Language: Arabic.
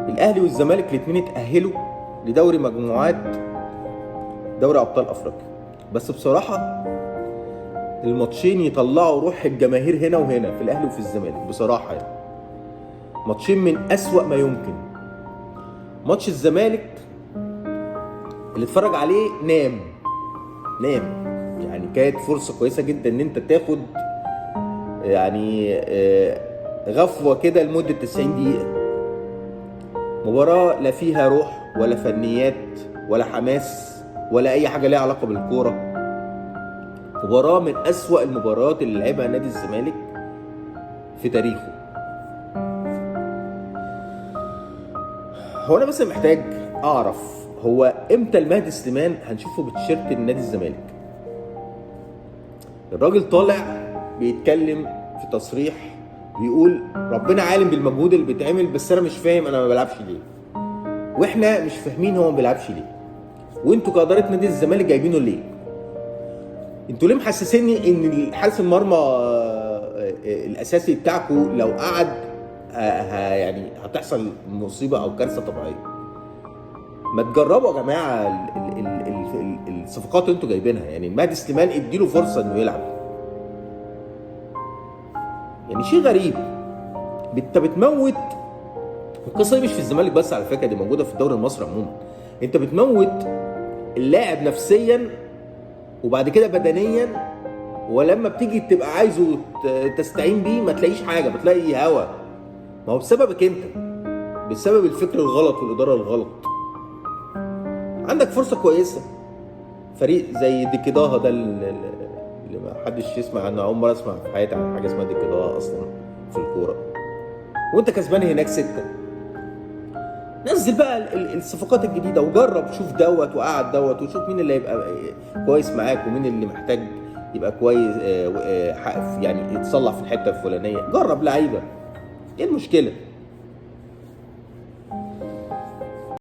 الاهلي والزمالك الاثنين اتاهلوا لدوري مجموعات دوري ابطال افريقيا. بس بصراحه الماتشين يطلعوا روح الجماهير هنا وهنا، في الاهلي وفي الزمالك بصراحه يعني. ماتشين من اسوأ ما يمكن. ماتش الزمالك اللي اتفرج عليه نام يعني. كانت فرصه كويسه جدا ان انت تاخد يعني غفوه كده لمده 90 دقيقه. مباراه لا فيها روح ولا فنيات ولا حماس ولا اي حاجه ليها علاقه بالكوره. مباراه من اسوأ المباريات اللي لعبها نادي الزمالك في تاريخه. هو انا بس محتاج اعرف، هو امتى المهدي سليمان هنشوفه بتيشيرت نادي الزمالك؟ الراجل طالع بيتكلم في تصريح بيقول ربنا عالم بالمجهود اللي بيتعمل، بس انا مش فاهم انا ما بلعبش ليه. واحنا مش فاهمين هو ما بيلعبش ليه. وانتوا كاداره نادي الزمالك جايبينه ليه؟ انتوا ليه محسسيني ان حارس المرمى الاساسي بتاعكم لو قعد يعني هتحصل مصيبه او كارثه طبيعيه؟ ما تجربوا يا جماعه الصفقات اللي انتوا جايبينها. يعني المهدي سليمان اديله فرصه انه يلعب. يعني شيء غريب. انت بتموت. القصه دي مش في الزمالك بس على فكره، دي موجوده في الدوري المصري عموما. انت بتموت اللاعب نفسيا وبعد كده بدنيا، ولما بتيجي تبقى عايزه تستعين بيه ما تلاقيش حاجه، بتلاقي هوا. ما هو بسببك انت، بسبب الفكر الغلط والاداره الغلط. عندك فرصه كويسه، فريق زي ديكيداها ده اللي ما حدش يسمع عنه، اول مره اسمع في حياتي عن حاجه اسمها ديكيداها اصلا في الكوره، وانت كسبان هناك 6. نزل بقى الصفقات الجديده وجرب، شوف دوت وقعد دوت وشوف مين اللي هيبقى كويس معاك ومين اللي محتاج يبقى كويس يعني يتصلح في الحته الفلانيه. جرب لعيبه، ايه المشكله؟